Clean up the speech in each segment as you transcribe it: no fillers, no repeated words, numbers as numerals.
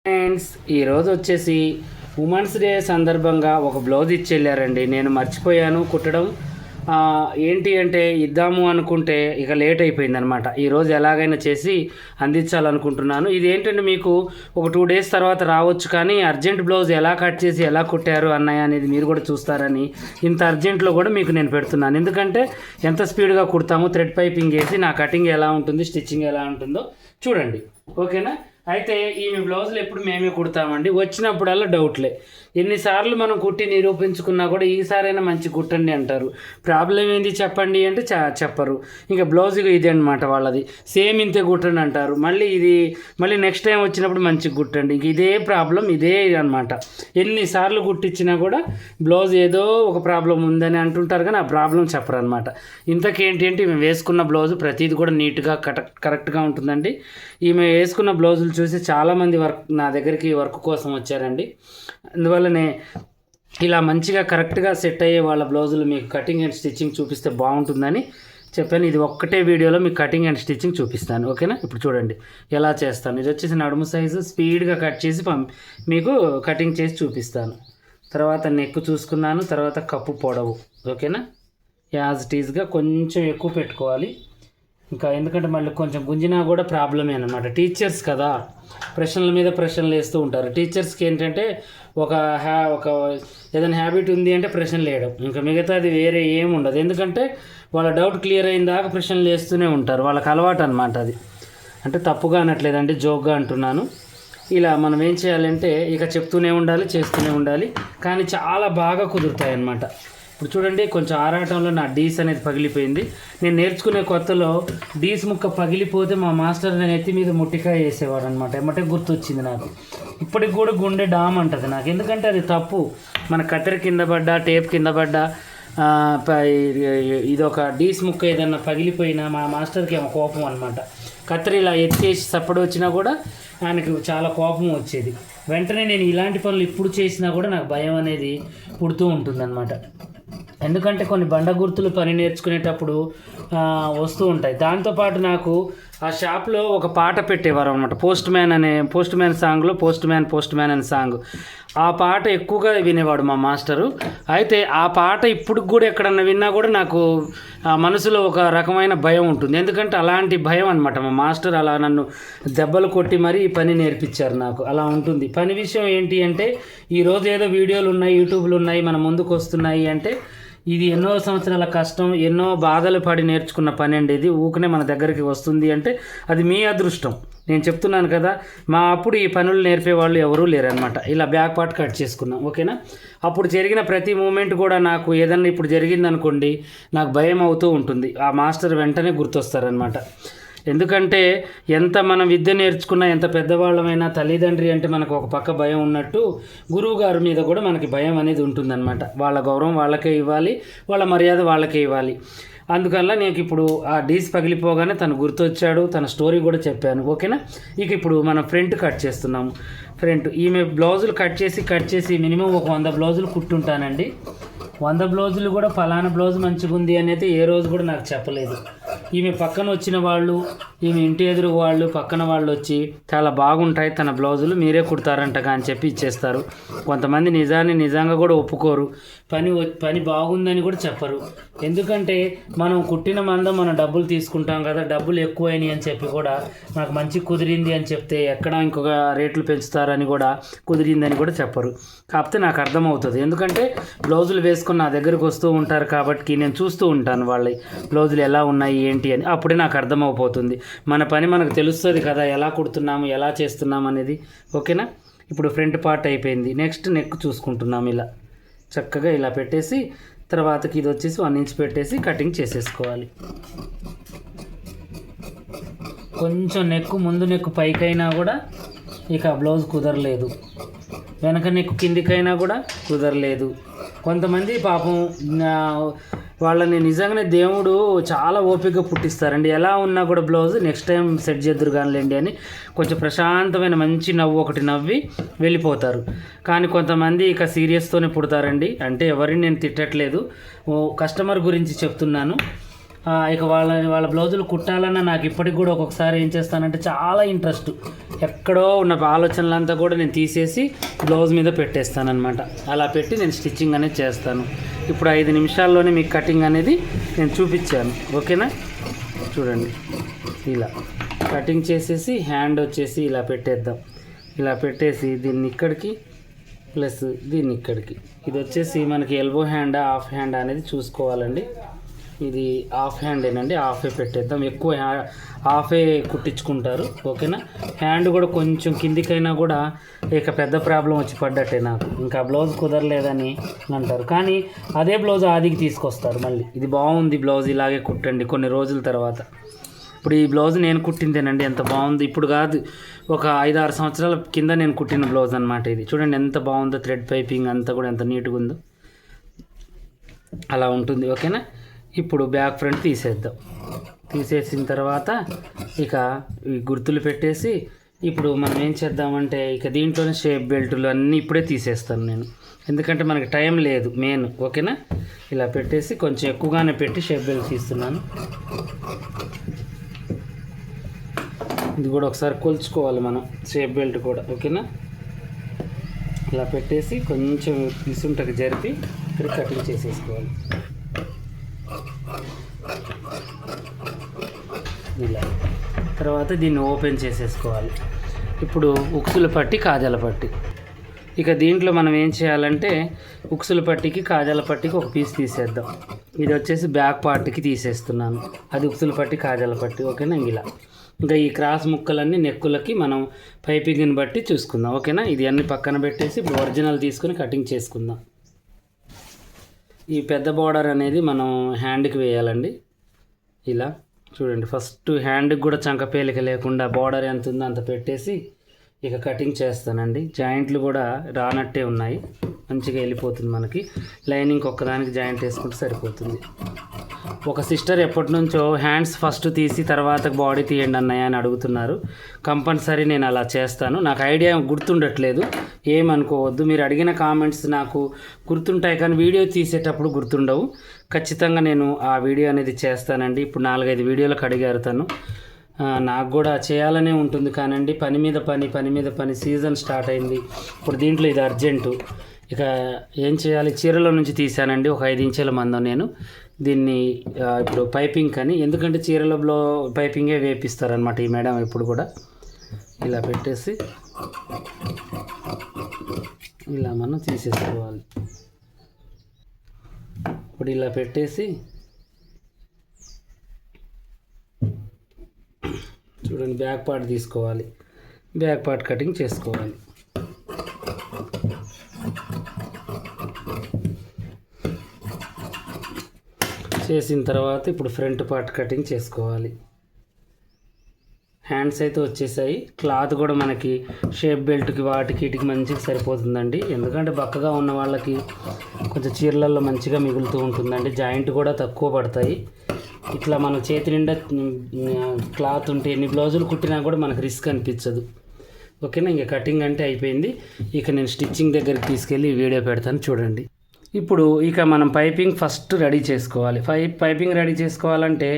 Friends, ఈరోజు వచ్చేసి women's day సందర్భంగా ఒక బ్లౌజ్ ఇచ్చి వెళ్ళారండి. నేను మర్చిపోయాను కుట్టడం. ఏంటి అంటే ఇద్దాము అనుకుంటే ఇక లేట్ అయిపోయింది అనమాట. ఈరోజు ఎలాగైనా చేసి అందించాలనుకుంటున్నాను. ఇది ఏంటంటే మీకు ఒక 2 డేస్ తర్వాత రావచ్చు, కానీ అర్జెంట్ బ్లౌజ్ ఎలా కట్ చేసి ఎలా కుట్టారు అన్నయ్య అనేది మీరు కూడా చూస్తారని ఇంత అర్జెంట్లో కూడా మీకు నేను పెడుతున్నాను. ఎందుకంటే ఎంత స్పీడ్గా కుడతాము, థ్రెడ్ పైపింగ్ వేసి నా కటింగ్ ఎలా ఉంటుంది, స్టిచ్చింగ్ ఎలా ఉంటుందో చూడండి. ఓకేనా? అయితే ఈమె బ్లౌజులు ఎప్పుడు మేమే కుడతామండి. వచ్చినప్పుడల్లా డౌట్లే. ఎన్నిసార్లు మనం కుట్టి నిరూపించుకున్నా కూడా ఈసారైనా మంచి కుట్టండి అంటారు. ప్రాబ్లం ఏంది చెప్పండి అంటే చెప్పరు. ఇంకా బ్లౌజ్ ఇది అనమాట వాళ్ళది. సేమ్ ఇంతే కుట్టండి అంటారు. మళ్ళీ నెక్స్ట్ టైం వచ్చినప్పుడు మంచిగా కుట్టండి. ఇంక ఇదే ప్రాబ్లం, ఇదే అనమాట. ఎన్నిసార్లు కుట్టించినా కూడా బ్లౌజ్ ఏదో ఒక ప్రాబ్లం ఉందని అంటుంటారు, కానీ ఆ ప్రాబ్లం చెప్పరు అనమాట. ఇంతకేంటి అంటే ఈమె వేసుకున్న బ్లౌజ్ ప్రతిదీ కూడా నీట్గా కరెక్ట్గా ఉంటుందండి. ఈమె వేసుకున్న బ్లౌజులు చూసి చాలామంది నా దగ్గరికి వర్క్ కోసం వచ్చారండి. అందువల్లనే ఇలా మంచిగా కరెక్ట్గా సెట్ అయ్యే వాళ్ళ బ్లౌజులు మీకు కటింగ్ అండ్ స్టిచ్చింగ్ చూపిస్తే బాగుంటుందని చెప్పాను. ఇది ఒక్కటే వీడియోలో మీకు కటింగ్ అండ్ స్టిచ్చింగ్ చూపిస్తాను. ఓకేనా? ఇప్పుడు చూడండి ఎలా చేస్తాను. ఇది వచ్చేసి నడుము సైజు స్పీడ్గా కట్ చేసి మీకు కటింగ్ చేసి చూపిస్తాను. తర్వాత నెక్ చూసుకున్నాను, తర్వాత కప్పు పొడవు. ఓకేనా? యాజ్ ఇట్ ఈజ్గా కొంచెం ఎక్కువ పెట్టుకోవాలి. ఇంకా ఎందుకంటే మళ్ళీ కొంచెం గుంజినా కూడా ప్రాబ్లమే అనమాట. టీచర్స్ కదా, ప్రశ్నల మీద ప్రశ్నలు వేస్తూ ఉంటారు. టీచర్స్కి ఏంటంటే ఒక ఏదైనా హ్యాబిట్ ఉంది అంటే ప్రశ్నలు వేయడం, ఇంకా మిగతాది వేరే ఏమి ఉండదు. ఎందుకంటే వాళ్ళ డౌట్ క్లియర్ అయిన దాకా ప్రశ్నలు వేస్తూనే ఉంటారు. వాళ్ళకి అలవాటు అనమాట అది. అంటే తప్పుగా అనట్లేదండి, జోక్గా అంటున్నాను. ఇలా మనం ఏం చేయాలంటే ఇక చెప్తూనే ఉండాలి, చేస్తూనే ఉండాలి, కానీ చాలా బాగా కుదురుతాయి అన్నమాట. ఇప్పుడు చూడండి, కొంచెం ఆరాటంలో నా డీస్ అనేది పగిలిపోయింది. నేను నేర్చుకునే కొత్తలో డీస్ ముక్క పగిలిపోతే మా మాస్టర్ నేను ఎత్తి మీద ముట్టికాయ వేసేవాడు అనమాట. ఎమ్మటే గుర్తొచ్చింది నాకు. ఇప్పటికి కూడా గుండె డామ్ అంటుంది నాకు. ఎందుకంటే అది తప్పు. మన కత్తెర కింద పడ్డా, టేప్ కింద పడ్డా, ఇదొక డీస్ ముక్క ఏదన్నా పగిలిపోయినా మా మాస్టర్కి ఏమో కోపం అనమాట. కత్తెర ఇలా ఎత్తేసి సప్పుడు వచ్చినా కూడా ఆయనకు చాలా కోపం వచ్చేది. వెంటనే నేను ఇలాంటి పనులు ఇప్పుడు చేసినా కూడా నాకు భయం అనేది పుడుతూ ఉంటుందన్నమాట. ఎందుకంటే కొన్ని బండ గుర్తులు పని నేర్చుకునేటప్పుడు వస్తూ ఉంటాయి. దాంతోపాటు నాకు ఆ షాప్లో ఒక పాట పెట్టేవారు అనమాట. పోస్ట్ మ్యాన్ సాంగ్లో పోస్ట్ మ్యాన్ అనే సాంగ్. ఆ పాట ఎక్కువగా వినేవాడు మా మాస్టరు. అయితే ఆ పాట ఇప్పుడు కూడా ఎక్కడన్నా విన్నా కూడా నాకు మనసులో ఒక రకమైన భయం ఉంటుంది. ఎందుకంటే అలాంటి భయం అనమాట. మా మాస్టర్ అలా నన్ను దెబ్బలు కొట్టి మరీ ఈ పని నేర్పించారు నాకు. అలా ఉంటుంది. పని విషయం ఏంటి అంటే ఈరోజు ఏదో వీడియోలు ఉన్నాయి, యూట్యూబ్లు ఉన్నాయి, మన ముందుకు వస్తున్నాయి అంటే ఇది ఎన్నో సంవత్సరాల కష్టం, ఎన్నో బాధలు పడి నేర్చుకున్న పని అండి. ఇది ఊకనే మన దగ్గరికి వస్తుంది అంటే అది మీ అదృష్టం. నేను చెప్తున్నాను కదా, మా అప్పుడు ఈ పనులు నేర్పేవాళ్ళు ఎవరూ లేరనమాట. ఇలా బ్యాక్ పార్ట్ కట్ చేసుకున్నాం. ఓకేనా? అప్పుడు జరిగిన ప్రతి మూమెంట్ కూడా నాకు ఏదన్నా ఇప్పుడు జరిగిందనుకోండి నాకు భయం అవుతూ ఉంటుంది. ఆ మాస్టర్ వెంటనే గుర్తొస్తారనమాట. ఎందుకంటే ఎంత మనం విద్య నేర్చుకున్నా, ఎంత పెద్దవాళ్ళమైనా, తల్లిదండ్రి అంటే మనకు ఒక పక్క భయం ఉన్నట్టు గురువు గారి మీద కూడా మనకి భయం అనేది ఉంటుందన్నమాట. వాళ్ళ గౌరవం వాళ్ళకే ఇవ్వాలి, వాళ్ళ మర్యాద వాళ్ళకే ఇవ్వాలి. అందువల్ల నేను ఇప్పుడు ఆ డీస్ పగిలిపోగానే తను గుర్తొచ్చాడు, తన స్టోరీ కూడా చెప్పాను. ఓకేనా? ఇక ఇప్పుడు మనం ఫ్రంట్ కట్ చేస్తున్నాము. ఫ్రంట్ ఈమె బ్లౌజులు కట్ చేసి మినిమం ఒక 100 బ్లౌజులు కుట్టుంటానండి. 100 బ్లౌజులు కూడా ఫలానా బ్లౌజ్ మంచిగా ఉంది అనేది ఏ రోజు కూడా నాకు చెప్పలేదు. ఈమె పక్కన వచ్చిన వాళ్ళు, ఈమె ఇంటి ఎదురు వాళ్ళు, పక్కన వాళ్ళు వచ్చి చాలా బాగుంటాయి తన బ్లౌజులు, మీరే కుడతారంటగా అని చెప్పి ఇచ్చేస్తారు. కొంతమంది నిజంగా కూడా ఒప్పుకోరు. పని బాగుందని కూడా చెప్పరు. ఎందుకంటే మనం కుట్టిన మందం మనం డబ్బులు తీసుకుంటాం కదా, డబ్బులు ఎక్కువైనాయి అని చెప్పి కూడా మనకు మంచి కుదిరింది అని చెప్తే ఎక్కడ ఇంకొక రేట్లు పెంచుతారని కూడా, కుదిరిందని కూడా చెప్పరు. కాకపోతే నాకు అర్థమవుతుంది. ఎందుకంటే బ్లౌజులు వేసుకుని నా దగ్గరకు వస్తూ ఉంటారు కాబట్టి నేను చూస్తూ ఉంటాను వాళ్ళ బ్లౌజులు ఎలా ఉన్నాయి ఏంటి అని. అప్పుడే నాకు అర్థమైపోతుంది. మన పని మనకు తెలుస్తుంది కదా, ఎలా కుడుతున్నాము, ఎలా చేస్తున్నాము అనేది. ఓకేనా? ఇప్పుడు ఫ్రంట్ పార్ట్ అయిపోయింది. నెక్స్ట్ నెక్ చూసుకుంటున్నాము. ఇలా చక్కగా ఇలా పెట్టేసి తర్వాతకి ఇది వచ్చేసి 1 ఇంచ్ పెట్టేసి కటింగ్ చేసేసుకోవాలి. కొంచెం ముందు నెక్ పైకైనా కూడా ఇక బ్లౌజ్ కుదరలేదు, వెనక నెక్ కిందికైనా కూడా కుదరలేదు. కొంతమంది పాపం వాళ్ళని నిజంగానే దేవుడు చాలా ఓపికగా పుట్టిస్తారండి. ఎలా ఉన్నా కూడా బ్లౌజ్ నెక్స్ట్ టైం సెట్ చేద్దురు కానిలేండి అని కొంచెం ప్రశాంతమైన మంచి నవ్వు ఒకటి నవ్వి వెళ్ళిపోతారు. కానీ కొంతమంది ఇక సీరియస్తోనే పుడతారండి. అంటే ఎవరిని నేను తిట్టట్లేదు, కస్టమర్ గురించి చెప్తున్నాను. ఇక వాళ్ళ బ్లౌజులు కుట్టాలన్నా నాకు ఇప్పటికి కూడా ఒక్కొక్కసారి ఏం చేస్తానంటే చాలా ఇంట్రెస్ట్, ఎక్కడో ఉన్న ఆలోచనలంతా కూడా నేను తీసేసి బ్లౌజ్ మీద పెట్టేస్తానమాట. అలా పెట్టి నేను స్టిచ్చింగ్ అనేది చేస్తాను. ఇప్పుడు 5 నిమిషాల్లోనే మీకు కటింగ్ అనేది నేను చూపించాను. ఓకేనా, చూడండి. ఇలా కటింగ్ చేసేసి హ్యాండ్ వచ్చేసి ఇలా పెట్టేద్దాం. ఇలా పెట్టేసి దీన్ని ఇక్కడికి ప్లస్ దీన్ని ఇక్కడికి, ఇది వచ్చేసి మనకి ఎల్బో హ్యాండా హాఫ్ హ్యాండ్ అనేది చూసుకోవాలండి. ఇది హాఫ్ హ్యాండేనండి, హాఫే పెట్టేద్దాం. ఎక్కువ హాఫే కుట్టించుకుంటారు. ఓకేనా, హ్యాండ్ కూడా కొంచెం కిందికైనా కూడా ఇక పెద్ద ప్రాబ్లం వచ్చి పడ్డట్టే నాకు. ఇంకా బ్లౌజ్ కుదరలేదని అంటారు, కానీ అదే బ్లౌజ్ ఆదికి తీసుకొస్తారు మళ్ళీ. ఇది బాగుంది బ్లౌజ్, ఇలాగే కుట్టండి కొన్ని రోజుల తర్వాత. ఇప్పుడు ఈ బ్లౌజ్ నేను కుట్టిందేనండి, ఎంత బాగుంది. ఇప్పుడు కాదు, ఒక 5-6 సంవత్సరాల కింద నేను కుట్టిన బ్లౌజ్ అనమాట ఇది. చూడండి ఎంత బాగుందో, థ్రెడ్ పైపింగ్ అంతా కూడా ఎంత నీట్గా ఉందో, అలా ఉంటుంది. ఓకేనా, ఇప్పుడు బ్యాక్ ఫ్రంట్ తీసేద్దాం. తీసేసిన తర్వాత ఇక ఈ గుర్తులు పెట్టేసి ఇప్పుడు మనం ఏం చేద్దామంటే ఇక దీంట్లోనే షేప్ బెల్టులు అన్నీ ఇప్పుడే తీసేస్తాను నేను, ఎందుకంటే మనకి టైం లేదు మెయిన్. ఓకేనా, ఇలా పెట్టేసి కొంచెం ఎక్కువగానే పెట్టి షేప్ బెల్ట్ తీస్తున్నాను. ఇది కూడా ఒకసారి కొలుచుకోవాలి మనం, షేప్ బెల్ట్ కూడా. ఓకేనా, ఇలా పెట్టేసి కొంచెం ఇసుంటకి జరిపి ఇక్కడ కటింగ్ చేసేసుకోవాలి. ఇలా తర్వాత దీన్ని ఓపెన్ చేసేసుకోవాలి. ఇప్పుడు ఉక్సుల పట్టి కాజాల పట్టి, ఇక దీంట్లో మనం ఏం చేయాలంటే ఉక్సుల పట్టికి కాజాల పట్టికి ఒక పీస్ తీసేద్దాం. ఇది వచ్చేసి బ్యాక్ పార్ట్కి తీసేస్తున్నాను, అది ఉక్సుల పట్టి కాజాల పట్టి. ఓకేనా, ఇలా ఇంకా ఈ క్రాస్ ముక్కలన్నీ నెక్కులకి మనం పైపింగ్ని బట్టి చూసుకుందాం. ఓకేనా, ఇది అన్ని పక్కన పెట్టేసి ఇప్పుడు ఒరిజినల్ తీసుకొని కటింగ్ చేసుకుందాం. ఈ పెద్ద బార్డర్ అనేది మనం హ్యాండ్కి వేయాలండి. ఇలా చూడండి, ఫస్ట్ హ్యాండ్కి కూడా చంకపేలిక లేకుండా బార్డర్ ఎంత ఉందో అంత పెట్టేసి ఇక కటింగ్ చేస్తానండి. జాయింట్లు కూడా రానట్టే ఉన్నాయి, మంచిగా వెళ్ళిపోతుంది మనకి. లైనింగ్ ఒక్కదానికి జాయింట్ వేసుకుంటే సరిపోతుంది. ఒక సిస్టర్ ఎప్పటి నుంచో హ్యాండ్స్ ఫస్ట్ తీసి తర్వాత బాడీ తీయండి అన్నయ్య అని అడుగుతున్నారు. కంపల్సరీ నేను అలా చేస్తాను. నాకు ఐడియా గుర్తుండట్లేదు, ఏమనుకోవద్దు. మీరు అడిగిన కామెంట్స్ నాకు గుర్తుంటాయి, కానీ వీడియో తీసేటప్పుడు గుర్తుండవు. ఖచ్చితంగా నేను ఆ వీడియో అనేది చేస్తానండి. ఇప్పుడు 4-5 వీడియోలకు అడిగారు తను. నాకు కూడా చేయాలనే ఉంటుంది, కానండి పని మీద పని సీజన్ స్టార్ట్ అయింది. ఇప్పుడు దీంట్లో ఇది అర్జెంటు, ఇక ఏం చేయాలి. చీరలో నుంచి తీసానండి ఒక 5 ఇంచుల మందం నేను దీన్ని. ఇప్పుడు పైపింగ్ కానీ, ఎందుకంటే చీరలో పైపింగే వేపిస్తారనమాట ఈ మేడం ఇప్పుడు కూడా. ఇలా పెట్టేసి ఇలా మనం తీసేసుకోవాలి. ఇప్పుడు ఇలా పెట్టేసి చూడండి, బ్యాక్ పార్ట్ తీసుకోవాలి, బ్యాక్ పార్ట్ కటింగ్ చేసుకోవాలి. చేసిన తర్వాత ఇప్పుడు ఫ్రంట్ పార్ట్ కటింగ్ చేసుకోవాలి. హ్యాండ్స్ అయితే వచ్చేసాయి. క్లాత్ కూడా మనకి షేప్ బెల్ట్కి వాటికి వీటికి మంచిగా సరిపోతుందండి, ఎందుకంటే బక్కగా ఉన్న వాళ్ళకి కొంచెం చీరలలో మంచిగా మిగులుతూ ఉంటుందండి. జాయింట్ కూడా తక్కువ పడతాయి. ఇట్లా మన చేతి నిండా క్లాత్ ఉంటే ఎన్ని బ్లౌజులు కుట్టినా కూడా మనకు రిస్క్ అనిపించదు. ఓకేనా, ఇంకా కటింగ్ అంటే అయిపోయింది. ఇక నేను స్టిచ్చింగ్ దగ్గరికి తీసుకెళ్ళి వీడియో పెడతాను, చూడండి. ఇప్పుడు ఇక మనం పైపింగ్ ఫస్ట్ రెడీ చేసుకోవాలి. పైపింగ్ రెడీ చేసుకోవాలంటే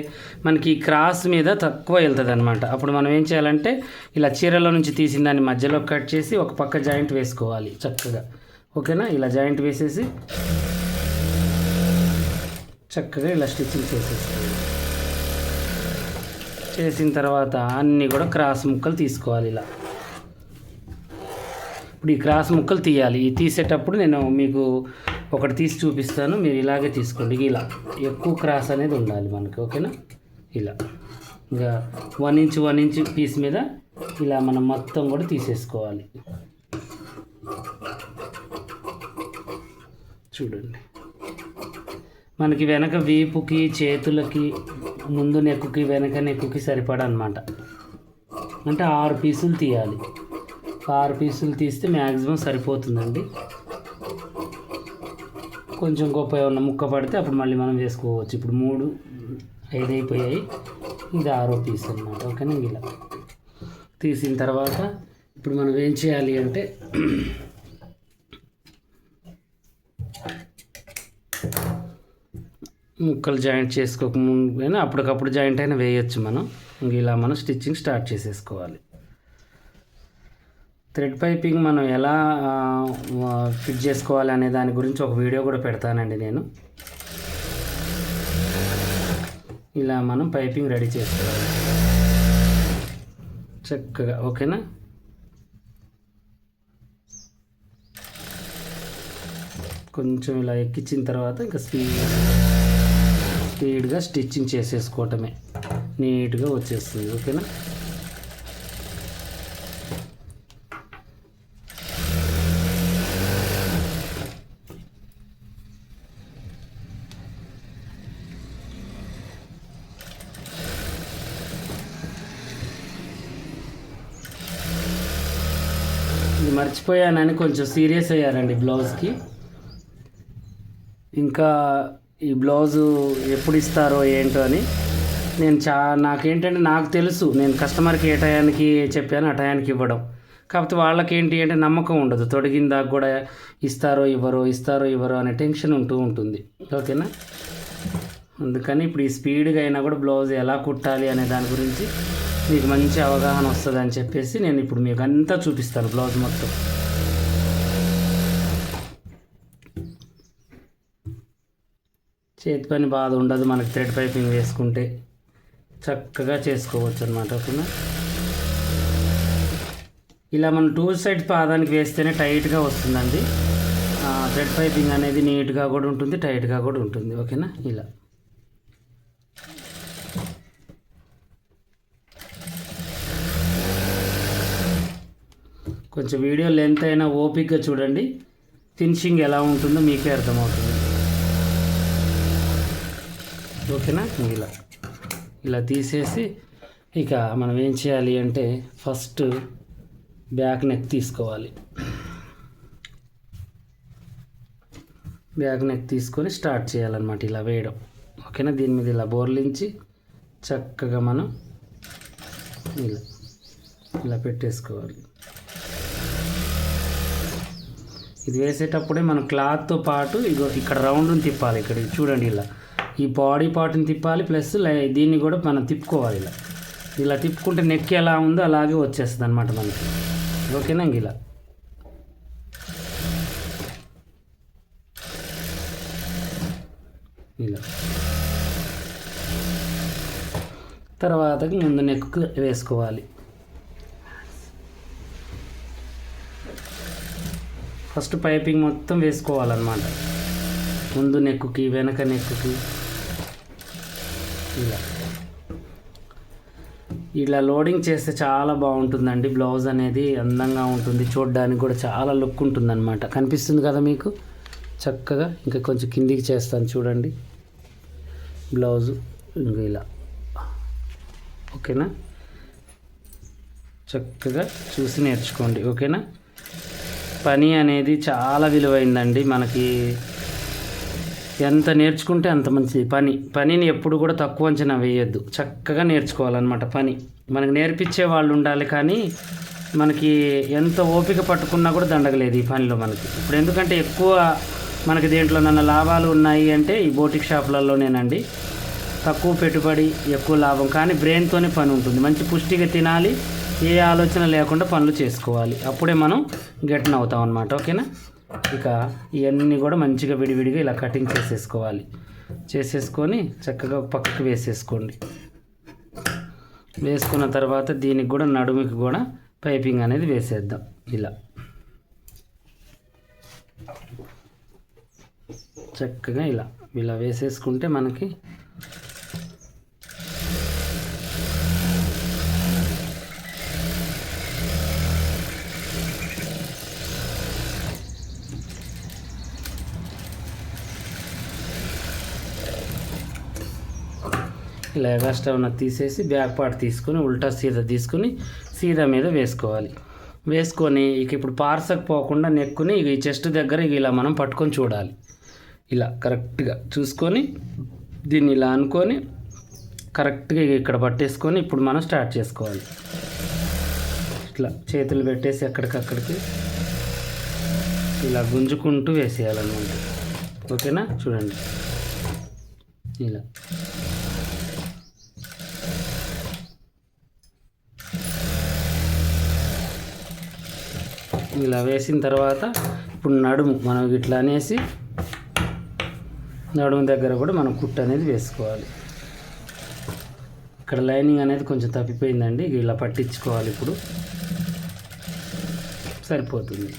మనకి క్రాస్ మీద తక్కువ వెళ్తుంది అనమాట. అప్పుడు మనం ఏం చేయాలంటే ఇలా చీరలో నుంచి తీసిన దాన్ని మధ్యలో కట్ చేసి ఒక పక్క జాయింట్ వేసుకోవాలి చక్కగా. ఓకేనా, ఇలా జాయింట్ వేసేసి చక్కగా ఇలా స్టిచ్చింగ్ చేసేసుకోవాలి. చేసిన తర్వాత అన్నీ కూడా క్రాస్ ముక్కలు తీసుకోవాలి. ఇలా ఇప్పుడు ఈ క్రాస్ ముక్కలు తీయాలి. ఈ తీసేటప్పుడు నేను మీకు ఒకటి తీసి చూపిస్తాను, మీరు ఇలాగే తీసుకోండి. ఇలా ఎక్కువ క్రాస్ అనేది ఉండాలి మనకి. ఓకేనా, ఇలా ఇంకా 1 ఇంచ్ పీస్ మీద ఇలా మనం మొత్తం కూడా తీసేసుకోవాలి. చూడండి, మనకి వెనక వీపుకి చేతులకి ముందు నెక్కుకి వెనక నెక్కుకి సరిపడా అనమాట. అంటే 6 పీసులు తీయాలి. 6 పీసులు తీస్తే మ్యాక్సిమం సరిపోతుందండి. కొంచెం గొప్ప ఏమన్నా ముక్క పడితే అప్పుడు మళ్ళీ మనం వేసుకోవచ్చు. ఇప్పుడు 3, 5 అయిపోయాయి, ఇది 6వ పీస్ అనమాట. ఓకేనా, ఇలా తీసిన తర్వాత ఇప్పుడు మనం ఏం చేయాలి అంటే ముక్కలు జాయింట్ చేసుకోకముందు అప్పటికప్పుడు జాయింట్ అయినా వేయచ్చు మనం. ఇంక ఇలా మనం స్టిచ్చింగ్ స్టార్ట్ చేసేసుకోవాలి. థ్రెడ్ పైపింగ్ మనం ఎలా ఫిట్ చేసుకోవాలి అనే దాని గురించి ఒక వీడియో కూడా పెడతానండి నేను. ఇలా మనం పైపింగ్ రెడీ చేసుకోవాలి చక్కగా. ఓకేనా? కొంచెం ఇలా ఎక్కించిన తర్వాత ఇంకా స్పీడ్గా స్టిచ్చింగ్ చేసేసుకోవటమే, నీట్గా వచ్చేస్తుంది. ఓకేనా? ఇది మర్చిపోయానని కొంచెం సీరియస్ అయ్యారండి బ్లౌజ్కి. ఇంకా ఈ బ్లౌజు ఎప్పుడు ఇస్తారో ఏంటో అని నేను నాకేంటంటే నాకు తెలుసు నేను కస్టమర్కి ఏ టయానికి చెప్పాను ఆ టయానికి ఇవ్వడం. కాకపోతే వాళ్ళకి ఏంటి అంటే నమ్మకం ఉండదు, తొడిగిన దాకా కూడా ఇస్తారో ఇవ్వరో అనే టెన్షన్ ఉంటుంది. ఓకేనా? అందుకని ఇప్పుడు ఈ స్పీడ్గా అయినా కూడా బ్లౌజ్ ఎలా కుట్టాలి అనే దాని గురించి మీకు మంచి అవగాహన వస్తుంది అని చెప్పేసి నేను ఇప్పుడు మీకు అంతా చూపిస్తాను బ్లౌజ్ మొత్తం. చేతి పని బాధ ఉండదు మనకి, థ్రెడ్ పైపింగ్ వేసుకుంటే చక్కగా చేసుకోవచ్చు అన్నమాట. ఓకేనా? ఇలా మనం 2 సైడ్ పాదానికి వేస్తేనే టైట్గా వస్తుందండి. థ్రెడ్ పైపింగ్ అనేది నీట్గా కూడా ఉంటుంది, టైట్గా కూడా ఉంటుంది. ఓకేనా? ఇలా కొంచెం వీడియో లెంత్ అయినా ఓపిక్గా చూడండి, ఫినిషింగ్ ఎలా ఉంటుందో మీకే అర్థమవుతుంది. ఓకేనా? ఇలా తీసేసి ఇక మనం ఏం చేయాలి అంటే ఫస్ట్ బ్యాక్ నెక్ తీసుకోవాలి. బ్యాక్ నెక్ తీసుకొని స్టార్ట్ చేయాలన్నమాట ఇలా వేయడం. ఓకేనా? దీని మీద ఇలా బోర్లించి చక్కగా మనం ఇలా పెట్టేసుకోవాలి. ఇది వేసేటప్పుడే మనం క్లాత్తో పాటు ఇక్కడ రౌండ్ని తిప్పాలి. ఇక్కడ చూడండి, ఇలా ఈ బాడీ పార్ట్ని తిప్పాలి, ప్లస్ దీన్ని కూడా మనం తిప్పుకోవాలి. ఇలా తిప్పుకుంటే నెక్ ఎలా ఉందో అలాగే వచ్చేస్తుంది అనమాట మనకి. ఓకేనా? ఇలా తర్వాతకి ముందు నెక్కు వేసుకోవాలి. ఫస్ట్ పైపింగ్ మొత్తం వేసుకోవాలన్నమాట, ముందు నెక్కుకి వెనక నెక్కుకి. ఇలా లోడింగ్ చేస్తే చాలా బాగుంటుందండి. బ్లౌజ్ అనేది అందంగా ఉంటుంది, చూడడానికి కూడా చాలా లుక్ ఉంటుంది అనమాట. కనిపిస్తుంది కదా మీకు చక్కగా. ఇంకా కొంచెం కిందికి చేస్తాను చూడండి బ్లౌజు. ఇంకా ఇలా. ఓకేనా? చక్కగా చూసి నేర్చుకోండి. ఓకేనా? పని అనేది చాలా విలువైందండి మనకి. ఎంత నేర్చుకుంటే అంత మంచిది. పనిని ఎప్పుడు కూడా తక్కువ అంచనా వేయొద్దు, చక్కగా నేర్చుకోవాలన్నమాట. పని మనకు నేర్పించే వాళ్ళు ఉండాలి, కానీ మనకి ఎంత ఓపిక పట్టుకున్నా కూడా దండగలేదు ఈ పనిలో మనకి. ఇప్పుడు ఎందుకంటే ఎక్కువ మనకి దేంట్లో నన్న లాభాలు ఉన్నాయి అంటే ఈ బోటిక్ షాపులలోనేనండి. తక్కువ పెట్టుబడి ఎక్కువ లాభం, కానీ బ్రెయిన్తోనే పని ఉంటుంది. మంచి పుష్టిగా తినాలి, ఏ ఆలోచన లేకుండా పనులు చేసుకోవాలి, అప్పుడే మనం గెట్న అవుతాం అన్నమాట. ఓకేనా? ఇక ఇవన్నీ కూడా మంచిగా విడివిడిగా ఇలా కటింగ్ చేసేసుకొని చక్కగా పక్కకు వేసేసుకోండి. వేసుకున్న తర్వాత దీనికి కూడా నడుముకి కూడా పైపింగ్ అనేది వేసేద్దాం. చక్కగా ఇలా వేసేసుకుంటే మనకి ఇలా ఎగస్ట్రా ఉన్న తీసేసి బ్యాక్ పార్ట్ తీసుకొని ఉల్టా సీదా తీసుకొని సీదా మీద వేసుకోవాలి. వేసుకొని ఇక ఇప్పుడు పార్సకు పోకుండా నెక్కుని ఈ చెస్ట్ దగ్గర ఇలా మనం పట్టుకొని చూడాలి. ఇలా కరెక్ట్గా చూసుకొని దీన్ని ఇలా అనుకొని కరెక్ట్గా ఇక్కడ పట్టేసుకొని ఇప్పుడు మనం స్టార్ట్ చేసుకోవాలి. ఇట్లా చేతులు పెట్టేసి ఎక్కడికక్కడికి ఇలా గుంజుకుంటూ వేసేయాలన్నమాట. ఓకేనా? చూడండి ఇలా ఇలా వేసిన తర్వాత ఇప్పుడు నడుము మనం ఇట్లా అనేసి నడుము దగ్గర కూడా మనం కుట్టు అనేది వేసుకోవాలి. ఇక్కడ లైనింగ్ అనేది కొంచెం తప్పిపోయిందండి, ఇలా పట్టించుకోవాలి. ఇప్పుడు సరిపోతుంది.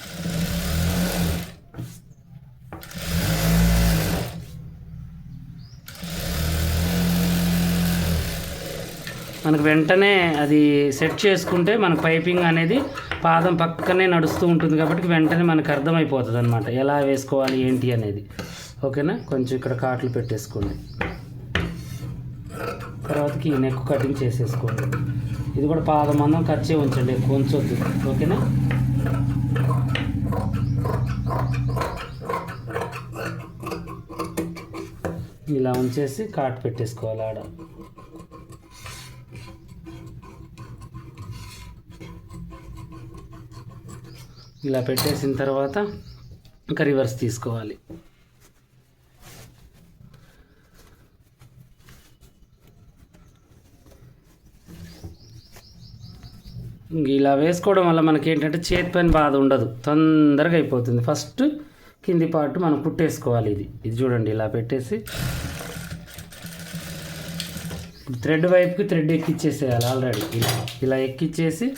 మనకు వెంటనే అది సెట్ చేసుకుంటే మన పైపింగ్ అనేది పాదం పక్కనే నడుస్తూ ఉంటుంది కాబట్టి వెంటనే మనకు అర్థమైపోతుంది అనమాట ఎలా వేసుకోవాలి ఏంటి అనేది. ఓకేనా, కొంచెం ఇక్కడ కాట్లు పెట్టేసుకోండి. తర్వాతకి నెక్ కటింగ్ చేసేసుకోండి. ఇది కూడా పాదం మందం కచ్చే ఉంచండి, ఎక్కువ ఉంచొద్దు. ఓకేనా, ఇలా ఉంచేసి కాట్ పెట్టేసుకోవాలి ఆడ. ఇలా పెట్టేసిన తర్వాత ఇంకా రివర్స్ తీసుకోవాలి. ఇలా వేసుకోవడం వల్ల మనకి ఏంటంటే చేతి పైన బాధ ఉండదు, తొందరగా అయిపోతుంది. ఫస్ట్ కింది పార్ట్ మనం కుట్టేసుకోవాలి. ఇది చూడండి, ఇలా పెట్టేసి థ్రెడ్ వైపుకి థ్రెడ్ ఎక్కిచ్చేసేయాలి. ఆల్రెడీ ఇలా ఎక్కిచ్చేసి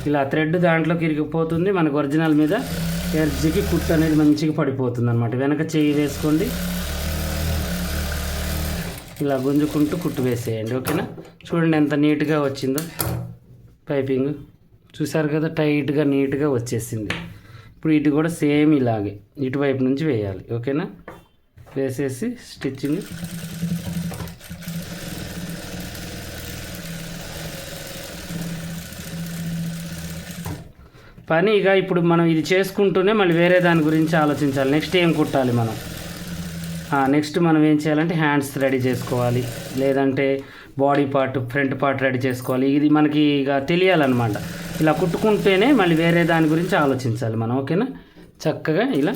ఇలా థ్రెడ్ దాంట్లోకి ఇరిగిపోతుంది. మనకు ఒరిజినల్ మీద ఎడ్జ్కి కుట్టు అనేది మంచిగా పడిపోతుంది అనమాట. వెనక చేయి వేసుకోండి, ఇలా గుంజుకుంటూ కుట్టు వేసేయండి. ఓకేనా, చూడండి ఎంత నీట్గా వచ్చిందో పైపింగ్. చూసారు కదా, టైట్గా నీట్గా వచ్చేసింది. ఇప్పుడు ఇటు కూడా సేమ్ ఇలాగే ఇటువైపు నుంచి వేయాలి. ఓకేనా, వేసేసి స్టిచ్చింగ్ పని. ఇక ఇప్పుడు మనం ఇది చేసుకుంటూనే మళ్ళీ వేరే దాని గురించి ఆలోచించాలి. నెక్స్ట్ ఏం కుట్టాలి మనం. నెక్స్ట్ మనం ఏం చేయాలంటే హ్యాండ్స్ రెడీ చేసుకోవాలి, లేదంటే body part front part ready చేసుకోవాలి. ఇది మనకి ఇక తెలియాలన్నమాట. ఇలా కుట్టుకుంటేనే మళ్ళీ వేరే దాని గురించి ఆలోచించాలి మనం. ఓకేనా, చక్కగా ఇలా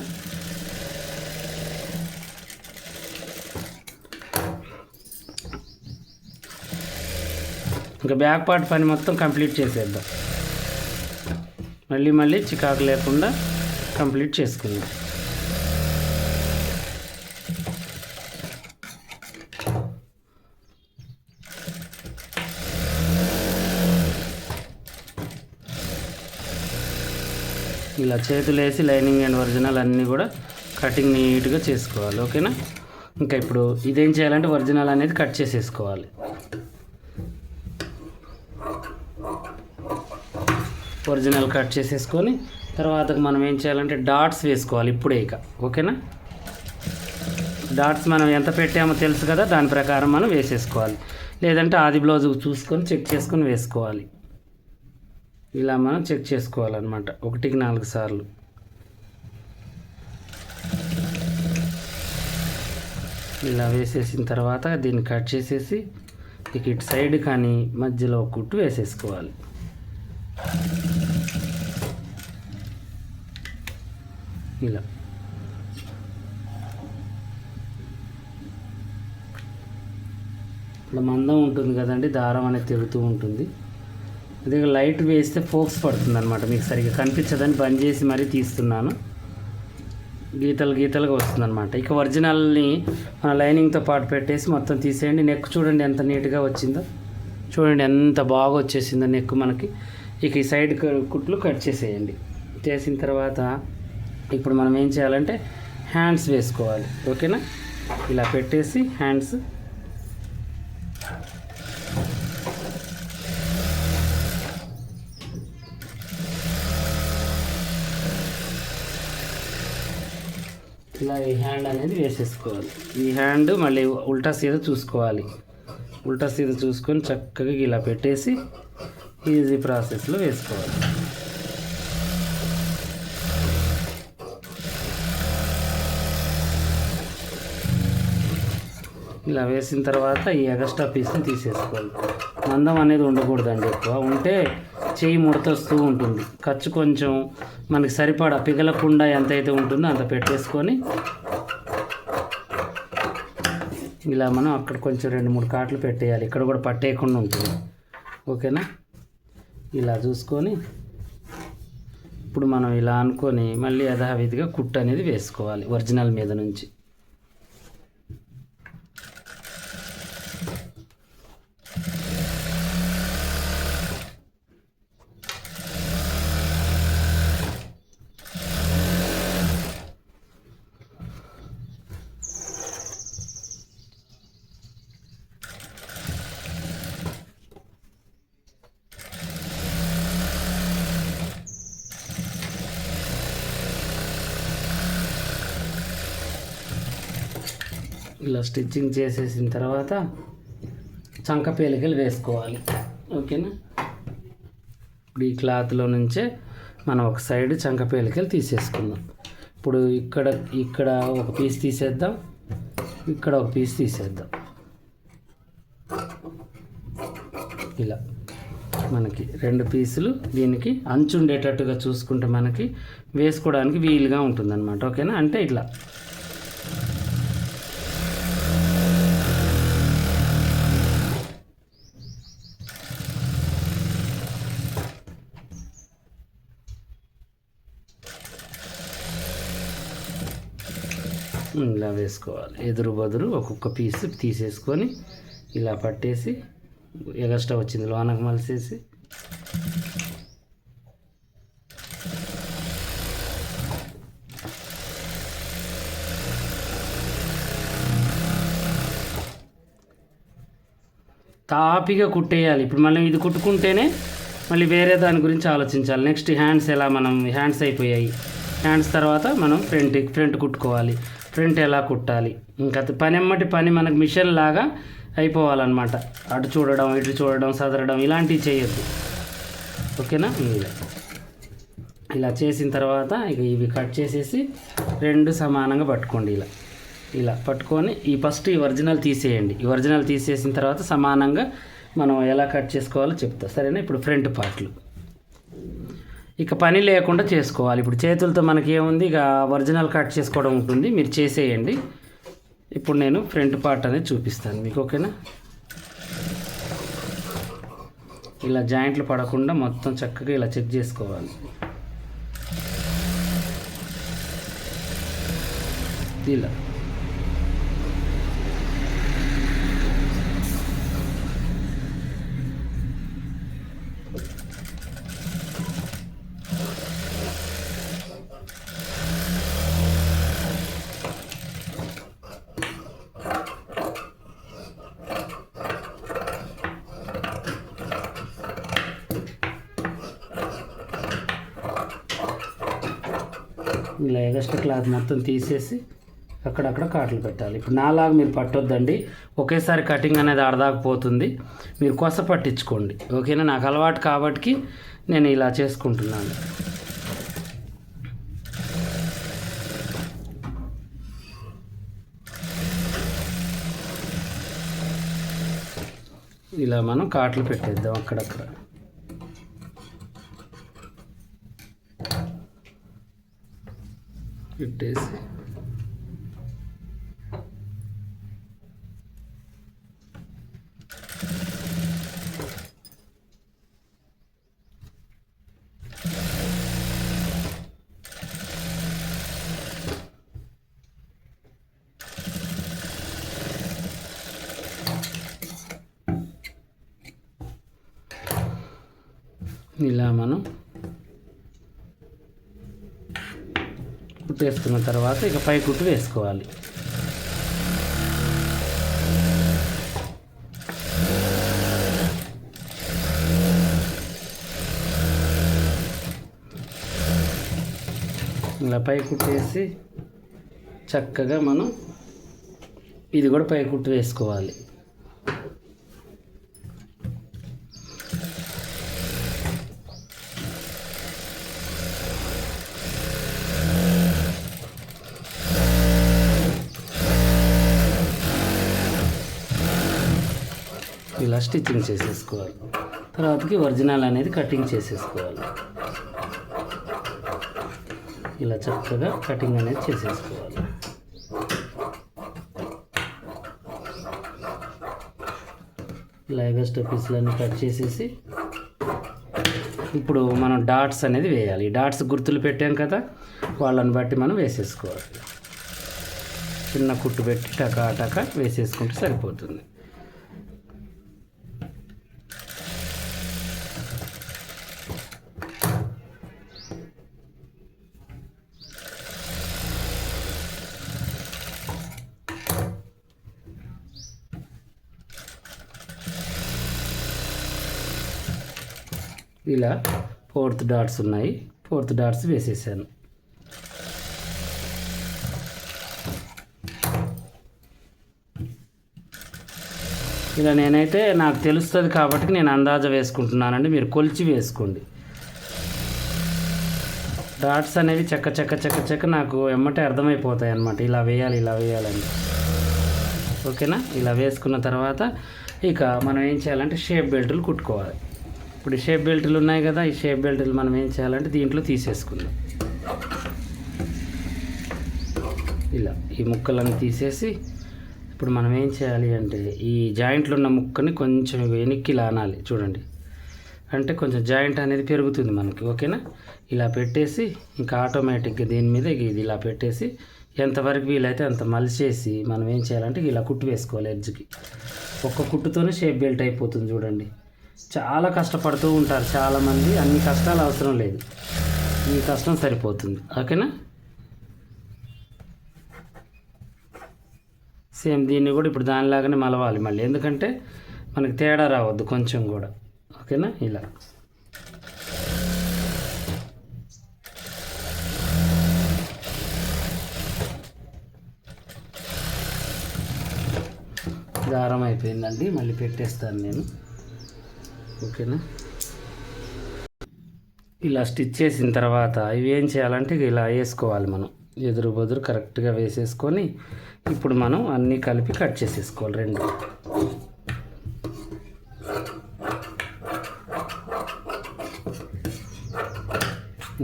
ఇంకా బ్యాక్ పార్ట్ పని మొత్తం కంప్లీట్ చేసేద్దాం. మళ్ళీ చికాకు లేకుండా కంప్లీట్ చేసుకుందాం. ఇలా చేతులు వేసి లైనింగ్ అండ్ ఒరిజినల్ అన్నీ కూడా కటింగ్ నీట్గా చేసుకోవాలి. ఓకేనా, ఇంకా ఇప్పుడు ఇదేం చేయాలంటే ఒరిజినల్ అనేది కట్ చేసేసుకోవాలి. ఒరిజినల్ కట్ చేసేసుకొని తర్వాత మనం ఏం చేయాలంటే డాట్స్ వేసుకోవాలి ఇప్పుడే ఇక. ఓకేనా, డాట్స్ మనం ఎంత పెట్టామో తెలుసు కదా, దాని ప్రకారం మనం వేసేసుకోవాలి. లేదంటే ఆది బ్లౌజ్ చూసుకొని చెక్ చేసుకొని వేసుకోవాలి. ఇలా మనం చెక్ చేసుకోవాలన్నమాట 1కి 4 సార్లు. ఇలా వేసేసిన తర్వాత దీన్ని కట్ చేసేసి ఇక ఇటు సైడ్ కానీ మధ్యలో కుట్టు వేసేసుకోవాలి. ఇలా ఇప్పుడు మందం ఉంటుంది కదండి, దారం అనేది తిరుగుతూ ఉంటుంది. అదే లైట్ వేస్తే ఫోక్స్ పడుతుంది అనమాట. మీకు సరిగ్గా కనిపించదని బంద్ చేసి మరీ తీస్తున్నాను. గీతలుగా వస్తుంది అనమాట. ఇక ఒరిజినల్ని మన లైనింగ్తో పాటు పెట్టేసి మొత్తం తీసేయండి. నెక్ చూడండి ఎంత నీట్గా వచ్చిందో, చూడండి ఎంత బాగా వచ్చేసిందో నెక్ మనకి. ఇక ఈ సైడ్ కుట్లు కట్ చేసేయండి. చేసిన తర్వాత ఇప్పుడు మనం ఏం చేయాలంటే హ్యాండ్స్ వేసుకోవాలి. ఓకేనా, ఇలా పెట్టేసి హ్యాండ్స్ ఇలా ఈ హ్యాండ్ అనేది వేసేసుకోవాలి. ఈ హ్యాండ్ మళ్ళీ ఉల్టా సీదా చూసుకోవాలి. ఉల్టా సీదా చూసుకొని చక్కగా ఇలా పెట్టేసి ఈజీ ప్రాసెస్లో వేసుకోవాలి. ఇలా వేసిన తర్వాత ఈ ఎక్స్ట్రా పీస్ని తీసేసుకోవాలి. మందం అనేది ఉండకూడదండి, ఎక్కువ ఉంటే చెయ్యి ముడతొస్తూ ఉంటుంది. ఖర్చు కొంచెం మనకి సరిపడా పిగలకుండా ఎంతైతే ఉంటుందో అంత పెట్టేసుకొని ఇలా మనం అక్కడ కొంచెం 2-3 కాట్లు పెట్టేయాలి, ఇక్కడ కూడా పట్టేయకుండా ఉంటుంది. ఓకేనా, ఇలా చూసుకొని ఇప్పుడు మనం ఇలా అనుకొని మళ్ళీ యథావిధిగా కుట్టు అనేది వేసుకోవాలి ఒరిజినల్ మీద నుంచి. ఇలా స్టిచ్చింగ్ చేసేసిన తర్వాత చంక పేలికలు వేసుకోవాలి. ఓకేనా, ఇప్పుడు ఈ క్లాత్లో నుంచే మనం ఒక సైడ్ చంక పేలికలు తీసేసుకుందాం. ఇప్పుడు ఇక్కడ ఒక పీస్ తీసేద్దాం, ఇక్కడ ఒక పీస్ తీసేద్దాం. ఇలా మనకి 2 పీసులు దీనికి అంచు ఉండేటట్టుగా చూసుకుంటే మనకి వేసుకోవడానికి వీలుగా ఉంటుందన్నమాట. ఓకేనా, అంటే ఇట్లా ఇలా వేసుకోవాలి. ఎదురు బదురు ఒక్కొక్క పీస్ తీసేసుకొని ఇలా పట్టేసి ఎగస్ట్రా వచ్చింది లోనకు మలిసేసి తాపిగా కుట్టేయాలి. ఇప్పుడు మళ్ళీ ఇది కుట్టుకుంటేనే మళ్ళీ వేరే దాని గురించి ఆలోచించాలి. నెక్స్ట్ హ్యాండ్స్ ఎలా, మనం హ్యాండ్స్ అయిపోయాయి, హ్యాండ్స్ తర్వాత మనం ఫ్రంట్ కుట్టుకోవాలి. ఫ్రంట్ ఎలా కుట్టాలి, ఇంకా పని మనకు మిషన్ లాగా అయిపోవాలన్నమాట. అటు చూడడం ఇటు చూడడం సదరడం ఇలాంటివి చేయొద్దు. ఓకేనా, ఇలా చేసిన తర్వాత ఇక ఇవి కట్ చేసేసి 2 సమానంగా పట్టుకోండి. ఇలా పట్టుకొని ఫస్ట్ ఈ ఒరిజినల్ తీసేయండి. ఈ ఒరిజినల్ తీసేసిన తర్వాత సమానంగా మనం ఎలా కట్ చేసుకోవాలో చెప్తా, సరేనా. ఇప్పుడు ఫ్రంట్ పార్ట్లు ఇక పని లేకుండా చేసుకోవాలి. ఇప్పుడు చేతులతో మనకి ఏముంది, ఇక ఒరిజినల్ కట్ చేసుకోవడం ఉంటుంది, మీరు చేసేయండి. ఇప్పుడు నేను ఫ్రంట్ పార్ట్ అనేది చూపిస్తాను మీకు. ఓకేనా, ఇలా జాయింట్లు పడకుండా మొత్తం చక్కగా ఇలా చెక్ చేసుకోవాలి. ఇలా ఇలా ఎగస్ట్రా క్లాత్ మొత్తం తీసేసి అక్కడక్కడ కాట్లు పెట్టాలి. ఇప్పుడు నాలాగా మీరు పట్టొద్దండి, ఒకేసారి కటింగ్ అనేది ఆడదాకపోతుంది, మీరు కొస పట్టించుకోండి. ఓకేనా, నాకు అలవాటు కాబట్టి నేను ఇలా చేసుకుంటున్నాను. ఇలా మనం కాట్లు పెట్టేద్దాం అక్కడక్కడ. పెట్టేసి ఇలా మనం కుట్టేసుకున్న తర్వాత ఇక పై కుట్టు వేసుకోవాలి. ఇలా పై కుట్టేసి చక్కగా మనం ఇది కూడా పై కుట్టు వేసుకోవాలి. ఇలా స్టిచ్చింగ్ చేసేసుకోవాలి. తర్వాతకి ఒరిజినల్ అనేది కటింగ్ చేసేసుకోవాలి. ఇలా చక్కగా కటింగ్ అనేది చేసేసుకోవాలి. ఇలా ఎగస్ట్రా పీసులన్నీ కట్ చేసేసి ఇప్పుడు మనం డాట్స్ అనేది వేయాలి. డాట్స్ గుర్తులు పెట్టాం కదా, వాళ్ళని బట్టి మనం వేసేసుకోవాలి. చిన్న కుట్టు పెట్టి టకా టకా వేసేసుకుంటే సరిపోతుంది. ఇలా 4th డాట్స్ ఉన్నాయి, 4th డాట్స్ వేసేసాను. ఇలా నేనైతే నాకు తెలుస్తుంది కాబట్టి నేను అందాజ వేసుకుంటున్నానండి, మీరు కొలిచి వేసుకోండి. డాట్స్ అనేవి చెక్క చెక్క చెక్క చెక్క నాకు ఎమ్మటే అర్థమైపోతాయి అన్నమాట, ఇలా వేయాలి ఇలా వేయాలని. ఓకేనా? ఇలా వేసుకున్న తర్వాత ఇక మనం ఏం చేయాలంటే షేప్ బెల్టులు కుట్టుకోవాలి. ఇప్పుడు షేప్ బెల్టులు ఉన్నాయి కదా, ఈ షేప్ బెల్టులు మనం ఏం చేయాలంటే దీంట్లో తీసేసుకుందాం. ఇలా ఈ ముక్కలను తీసేసి ఇప్పుడు మనం ఏం చేయాలి అంటే ఈ జాయింట్లో ఉన్న ముక్కని కొంచెం వెనక్కి లానాలి. చూడండి, అంటే కొంచెం జాయింట్ అనేది పెరుగుతుంది మనకి. ఓకేనా? ఇలా పెట్టేసి ఇంకా ఆటోమేటిక్గా దీని మీద ఇది ఇలా పెట్టేసి ఎంతవరకు వీలైతే అంత మలిచేసి మనం ఏం చేయాలంటే ఇలా కుట్టు వేసుకోవాలి. ఎడ్జ్కి ఒక్క కుట్టుతోనే షేప్ బెల్ట్ అయిపోతుంది. చూడండి, చాలా కష్టపడుతూ ఉంటారు చాలామంది, అన్ని కష్టాలు అవసరం లేదు, ఈ కష్టం సరిపోతుంది. ఓకేనా? సేమ్ దీన్ని కూడా ఇప్పుడు దానిలాగానే మలవాలి మళ్ళీ, ఎందుకంటే మనకి తేడా రావద్దు కొంచెం కూడా. ఓకేనా? ఇలా దారం అయిపోయిందండి, మళ్ళీ పెట్టేస్తాను నేను. ఓకేనా? ఇలా స్టిచ్ చేసిన తర్వాత ఇవి ఏం చేయాలంటే ఇలా వేసుకోవాలి మనం, ఎదురు బదురు కరెక్ట్గా వేసేసుకొని ఇప్పుడు మనం అన్నీ కలిపి కట్ చేసేసుకోవాలి రెండు.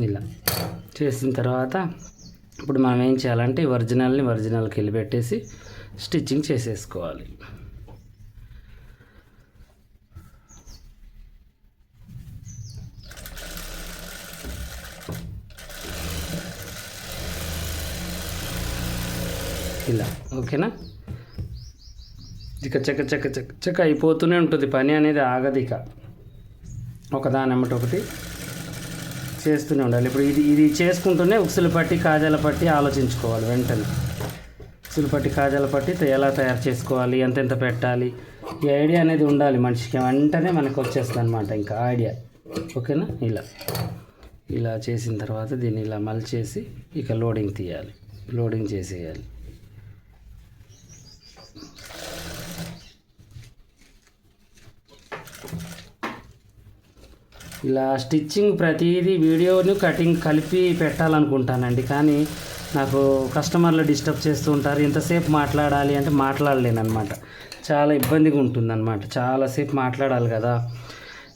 ఇలా చేసిన తర్వాత ఇప్పుడు మనం ఏం చేయాలంటే ఒరిజినల్ని ఒరిజినల్కి వెళ్ళి పెట్టేసి స్టిచ్చింగ్ చేసేసుకోవాలి. ఇలా ఓకేనా? ఇక చెక్క చెక్క చెక్క చెక్క అయిపోతూనే ఉంటుంది, పని అనేది ఆగదు. ఇక ఒకదాని ఎమ్మటి ఒకటి చేస్తూనే ఉండాలి. ఇప్పుడు ఇది చేసుకుంటూనే ఉక్సులు పట్టి కాజాల పట్టి ఆలోచించుకోవాలి వెంటనే. ఉక్సులు పట్టి కాజాల పట్టి ఎలా తయారు చేసుకోవాలి, ఎంతెంత పెట్టాలి, ఈ ఐడియా అనేది ఉండాలి మనిషికి. వెంటనే మనకు వచ్చేస్తుంది అనమాట ఇంకా ఐడియా. ఓకేనా? ఇలా చేసిన తర్వాత దీన్ని ఇలా మలిచేసి ఇక లోడింగ్ తీయాలి, లోడింగ్ చేసేయాలి. ఇలా స్టిచ్చింగ్ ప్రతిదీ వీడియోని కటింగ్ కలిపి పెట్టాలనుకుంటానండి, కానీ నాకు కస్టమర్లు డిస్టర్బ్ చేస్తూ ఉంటారు. ఎంతసేపు మాట్లాడాలి అంటే మాట్లాడలేను అనమాట, చాలా ఇబ్బందిగా ఉంటుందన్నమాట. చాలాసేపు మాట్లాడాలి కదా,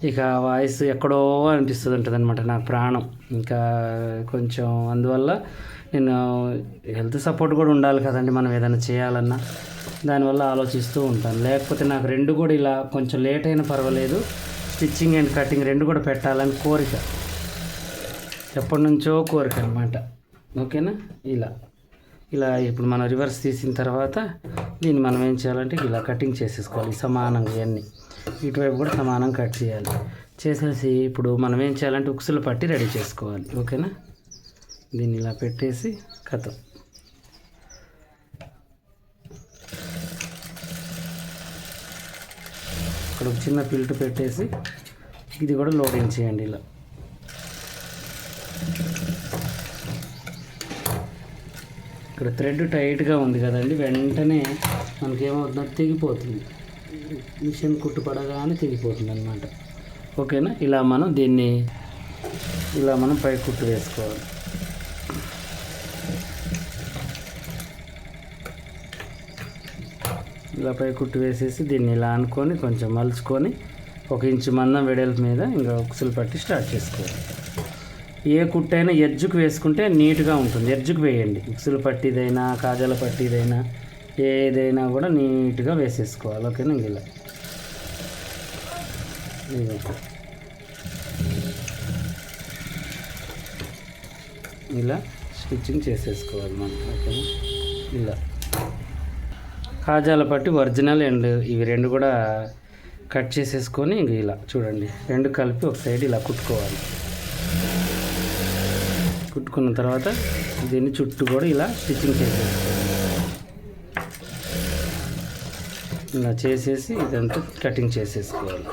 ఇక వాయిస్ ఎక్కడో అనిపిస్తుంది ఉంటుంది అనమాట నాకు ప్రాణం. ఇంకా కొంచెం అందువల్ల నేను హెల్త్ సపోర్ట్ కూడా ఉండాలి కదండి మనం ఏదైనా చేయాలన్నా, దానివల్ల ఆలోచిస్తూ ఉంటాను. లేకపోతే నాకు రెండు కూడా ఇలా కొంచెం లేట్ అయినా పర్వాలేదు, స్టిచ్చింగ్ అండ్ కటింగ్ రెండు కూడా పెట్టాలని కోరిక, ఎప్పటి నుంచో కోరిక అనమాట. ఓకేనా? ఇలా ఇప్పుడు మనం రివర్స్ తీసిన తర్వాత దీన్ని మనం ఏం చేయాలంటే ఇలా కటింగ్ చేసేసుకోవాలి సమానంగా. ఇవన్నీ ఇటువైపు కూడా సమానం కట్ చేయాలి. చేసేసి ఇప్పుడు మనం ఏం చేయాలంటే ఉక్సులు పట్టి రెడీ చేసుకోవాలి. ఓకేనా? దీన్ని ఇలా పెట్టేసి కథ ఇక్కడ ఒక చిన్న పిల్ట్ పెట్టేసి ఇది కూడా లోడింగ్ చేయండి. ఇలా ఇక్కడ థ్రెడ్ టైట్గా ఉంది కదండి, వెంటనే మనకేమవుతుందంటే తెగిపోతుంది, మిషన్ కుట్టు పడగానే తెగిపోతుంది అన్నమాట. ఓకేనా? ఇలా మనం దీన్ని పై కుట్టు వేసుకోవాలి. ఇలా పై కుట్టు వేసేసి దీన్ని ఇలా అనుకొని కొంచెం మలుచుకొని 1 ఇంచు మందం వెడల్పు మీద ఇంకా ఉక్సులు పట్టి స్టార్ట్ చేసుకోవాలి. ఏ కుట్టైనా ఎడ్జ్కి వేసుకుంటే నీట్గా ఉంటుంది, ఎడ్జ్కి వేయండి. ఉక్సులు పట్టిదైనా కాజాల పట్టిదైనా ఏదైనా కూడా నీట్గా వేసేసుకోవాలి. ఓకేనా? ఇలా ఇలా స్టిచ్చింగ్ చేసేసుకోవాలి మనం. ఓకేనా? ఇలా కాజాల పట్టి ఒరిజినల్ అండ్ ఇవి రెండు కూడా కట్ చేసేసుకొని ఇంక ఇలా చూడండి, రెండు కలిపి ఒక సైడ్ ఇలా కుట్టుకోవాలి. కుట్టుకున్న తర్వాత దీన్ని చుట్టూ కూడా ఇలా స్టిచ్చింగ్ చేసేసుకోవాలి. ఇలా చేసేసి ఇదంతా కటింగ్ చేసేసుకోవాలి.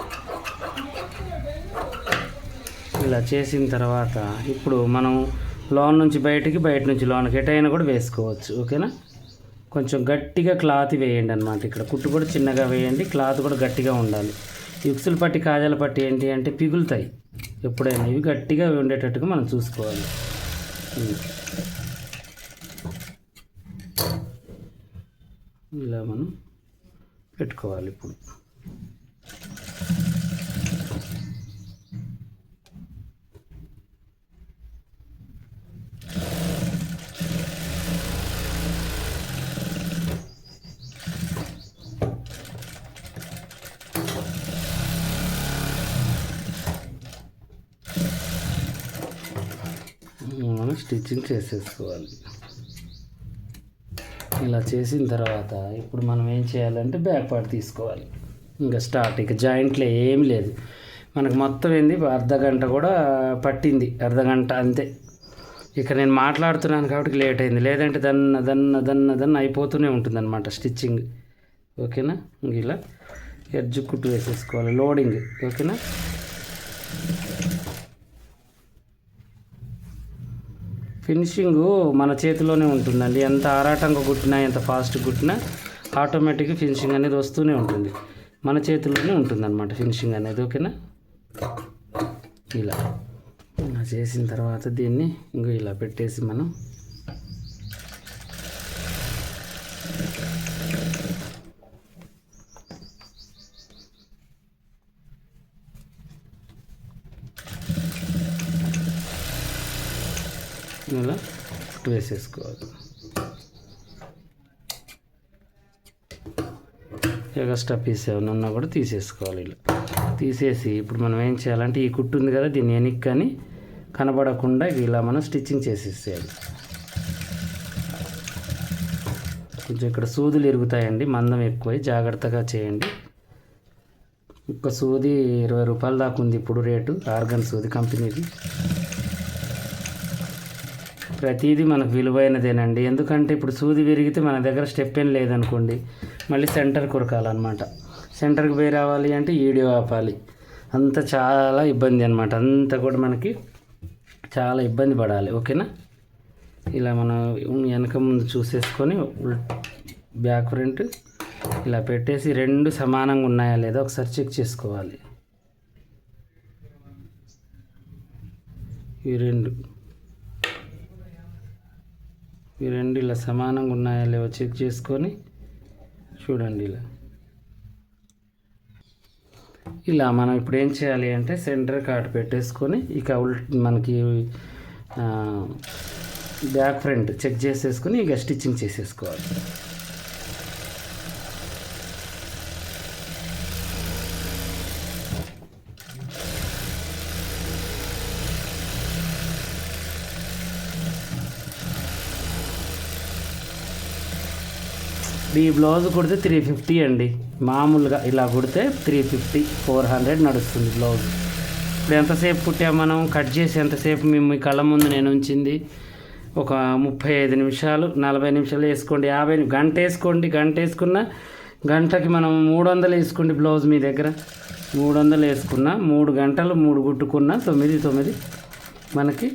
ఇలా చేసిన తర్వాత ఇప్పుడు మనం లోన్ నుంచి బయటికి, బయట నుంచి లోన్కి ఎటైనా కూడా వేసుకోవచ్చు. ఓకేనా? కొంచెం గట్టిగా క్లాత్ వేయండి అనమాట. ఇక్కడ కుట్టు కూడా చిన్నగా వేయండి, క్లాత్ కూడా గట్టిగా ఉండాలి. ఉక్సులు పట్టి కాజాల పట్టి ఏంటి అంటే పిగులుతాయి ఎప్పుడైనా, ఇవి గట్టిగా ఉండేటట్టుగా మనం చూసుకోవాలి. ఇలా మనం పెట్టుకోవాలి. ఇప్పుడు మనం స్టిచ్చింగ్ చేసేసుకోవాలి. ఇలా చేసిన తర్వాత ఇప్పుడు మనం ఏం చేయాలంటే బ్యాక్ పార్ట్ తీసుకోవాలి. ఇంకా స్టార్ట్, ఇక జాయింట్లో ఏమి లేదు మనకు. మొత్తం ఏంది అర్ధగంట కూడా పట్టింది, అర్ధగంట అంతే. ఇక నేను మాట్లాడుతున్నాను కాబట్టి లేట్ అయింది, లేదంటే దన్న అయిపోతూనే ఉంటుంది అనమాట స్టిచ్చింగ్. ఓకేనా? ఇలా ఎడ్జ్ కుట్టు వేసేసుకోవాలి, లోడింగ్. ఓకేనా? ఫినిషింగు మన చేతిలోనే ఉంటుందండి. ఎంత ఆరాటంగా కుట్టినా, ఎంత ఫాస్ట్గా కుట్టినా ఆటోమేటిక్గా ఫినిషింగ్ అనేది వస్తూనే ఉంటుంది. మన చేతిలోనే ఉంటుంది అనమాట ఫినిషింగ్ అనేది. ఓకేనా? ఇలా చేసిన తర్వాత దీన్ని ఇంకో ఇలా పెట్టేసి మనం ఇలా వేసేసుకోవాలి. ఎక్స్ట్రా పీస్ ఏమైనా ఉన్నా కూడా తీసేసుకోవాలి. ఇలా తీసేసి ఇప్పుడు మనం ఏం చేయాలంటే ఈ కుట్టు ఉంది కదా, దీన్ని ఎనిక్కని కనబడకుండా ఇలా మనం స్టిచ్చింగ్ చేసేసేయాలి. కొంచెం ఇక్కడ సూదులు ఇరుగుతాయండి, మందం ఎక్కువై జాగ్రత్తగా చేయండి. ఒక్క సూది 20 రూపాయల దాకా ఉంది ఇప్పుడు రేటు, ఆర్గన్ సూది కంపెనీది. ప్రతిదీ మనకు విలువైనదేనండి. ఎందుకంటే ఇప్పుడు సూది విరిగితే మన దగ్గర స్టెప్ ఏం లేదనుకోండి, మళ్ళీ సెంటర్ కొరకాలన్నమాట. సెంటర్కి పోయి రావాలి అంటే ఈడియో ఆపాలి, అంత చాలా ఇబ్బంది అనమాట. అంతా కూడా మనకి చాలా ఇబ్బంది పడాలి. ఓకేనా? ఇలా మనం వెనక ముందు చూసేసుకొని బ్యాక్ ఫ్రంట్ ఇలా పెట్టేసి రెండు సమానంగా ఉన్నాయా లేదా ఒకసారి చెక్ చేసుకోవాలి. ఈ రెండు ఇలా సమానంగా ఉన్నాయా లేవో చెక్ చేసుకొని చూడండి. ఇలా మనం ఇప్పుడు ఏం చేయాలి అంటే సెంటర్ కార్డ్ పెట్టేసుకొని ఇక మనకి బ్యాక్ ఫ్రంట్ చెక్ చేసేసుకొని ఇక స్టిచ్చింగ్ చేసేసుకోవాలి. ఈ బ్లౌజ్ కుడితే 350 అండి. మామూలుగా ఇలా కుడితే 350, 400 నడుస్తుంది బ్లౌజ్. ఇప్పుడు ఎంతసేపు కుట్టాము మనం, కట్ చేసి ఎంతసేపు మేము మీ కళ్ళ ముందు నేను ఉంచింది ఒక 35 నిమిషాలు, 40 నిమిషాలు వేసుకోండి, 50 గంట వేసుకోండి. గంట వేసుకున్న గంటకి మనం 300 వేసుకోండి. బ్లౌజ్ మీ దగ్గర 300 వేసుకున్న 3 గంటలు 3 కుట్టుకున్న 9 మనకి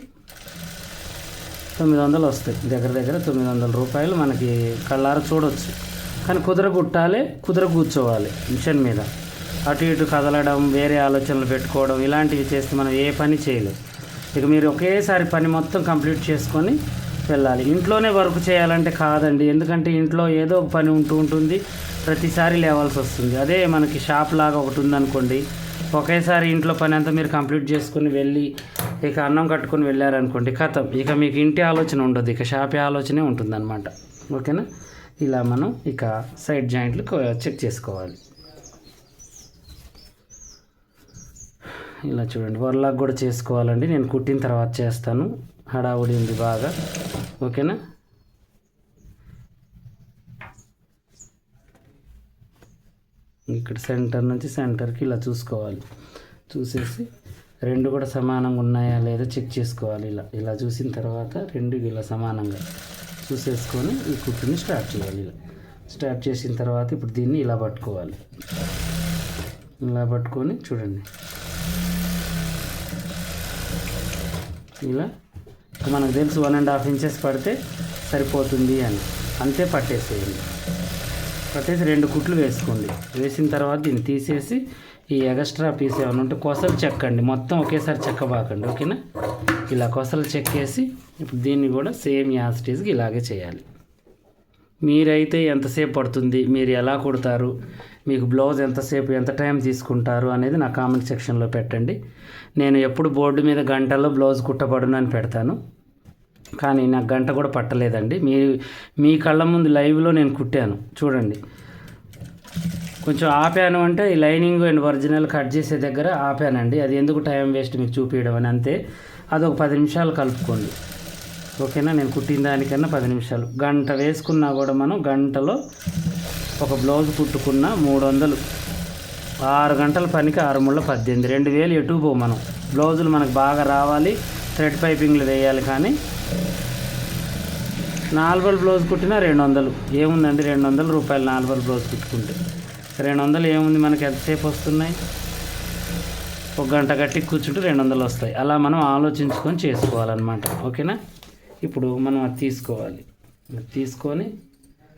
900 వస్తాయి. దగ్గర 900 రూపాయలు మనకి కళ్ళారా చూడవచ్చు. కానీ కుదర కూర్చోవాలి మిషన్ మీద. అటు ఇటు కదలడం, వేరే ఆలోచనలు పెట్టుకోవడం ఇలాంటివి చేస్తే మనం ఏ పని చేయలేం. ఇక మీరు ఒకేసారి పని మొత్తం కంప్లీట్ చేసుకొని వెళ్ళాలి. ఇంట్లోనే వర్క్ చేయాలంటే కాదండి, ఎందుకంటే ఇంట్లో ఏదో ఒక పని ఉంటుంది, ప్రతిసారి లేవాల్సి వస్తుంది. అదే మనకి షాప్ లాగా ఒకటి ఉందనుకోండి, ఒకేసారి ఇంట్లో పని అంతా మీరు కంప్లీట్ చేసుకొని వెళ్ళి ఇక అన్నం కట్టుకొని వెళ్ళారనుకోండి, కథం, ఇక మీకు ఇంటి ఆలోచన ఉండదు, ఇక షాపే ఆలోచనే ఉంటుందన్నమాట. ఓకేనా? ఇలా మనం ఇక సైడ్ జాయింట్లు చెక్ చేసుకోవాలి. ఇలా చూడండి వర్లాక్ కూడా చేసుకోవాలండి. నేను కుట్టిన తర్వాత చేస్తాను, హడావుడి ఉంది బాగా. ఓకేనా. ఇక్కడ సెంటర్ నుంచి సెంటర్కి ఇలా చూసుకోవాలి. చూసేసి రెండు కూడా సమానంగా ఉన్నాయా లేదా చెక్ చేసుకోవాలి. ఇలా చూసిన తర్వాత రెండు ఇలా సమానంగా చూసేసుకొని ఈ కుట్టుని స్టార్ట్ చేయాలి. ఇలా స్టార్ట్ చేసిన తర్వాత ఇప్పుడు దీన్ని ఇలా పట్టుకోవాలి. ఇలా పట్టుకొని చూడండి ఇలా మనకు తెలుసు 1.5 ఇంచెస్ పడితే సరిపోతుంది అని, అంతే పట్టేసేయండి. పట్టేసి 2 కుట్లు వేసుకోండి. వేసిన తర్వాత దీన్ని తీసేసి ఈ ఎక్స్ట్రా పీస్ ఏమైనా ఉంటే కొసలు చెక్కండి, మొత్తం ఒకేసారి చెక్కబాకండి. ఓకేనా. ఇలా కొసలు చెక్కేసి ఇప్పుడు దీన్ని కూడా సేమ్ యాసిటీస్కి ఇలాగే చేయాలి. మీరైతే ఎంతసేపు పడుతుంది, మీరు ఎలా కుడతారు, మీకు బ్లౌజ్ ఎంతసేపు ఎంత టైం తీసుకుంటారు అనేది నా కామెంట్ సెక్షన్లో పెట్టండి. నేను ఎప్పుడు బోర్డు మీద గంటల్లో బ్లౌజ్ కుట్టబడును అని పెడతాను, కానీ నాకు గంట కూడా పట్టలేదండి. మీ కళ్ళ ముందు లైవ్లో నేను కుట్టాను చూడండి. కొంచెం ఆపాను అంటే ఈ లైనింగ్ అండ్ ఒరిజినల్ కట్ చేసే దగ్గర ఆపానండి. అది ఎందుకు టైం వేస్ట్ మీకు చూపించడం అని, అంతే. అదొక 10 నిమిషాలు కలుపుకోండి. ఓకేనా. నేను కుట్టిన దానికన్నా 10 నిమిషాలు, గంట వేసుకున్నా కూడా మనం గంటలో ఒక బ్లౌజ్ కుట్టుకున్న 300. 6 గంటల పనికి 6 ముళ్ళ 18, 2000 ఎటు పో. మనం బ్లౌజులు మనకు బాగా రావాలి, థ్రెడ్ పైపింగ్లు వేయాలి. కానీ నార్మల్ బ్లౌజ్ కుట్టినా 200 ఏముందండి, 200 రూపాయలు నార్మల్ బ్లౌజ్ కుట్టుకుంటే. 200 ఏముంది మనకి, ఎంతసేపు వస్తున్నాయి, ఒక గంట గట్టి కూర్చుంటే 200 వస్తాయి. అలా మనం ఆలోచించుకొని చేసుకోవాలన్నమాట. ఓకేనా. ఇప్పుడు మనం అది తీసుకోవాలి, తీసుకొని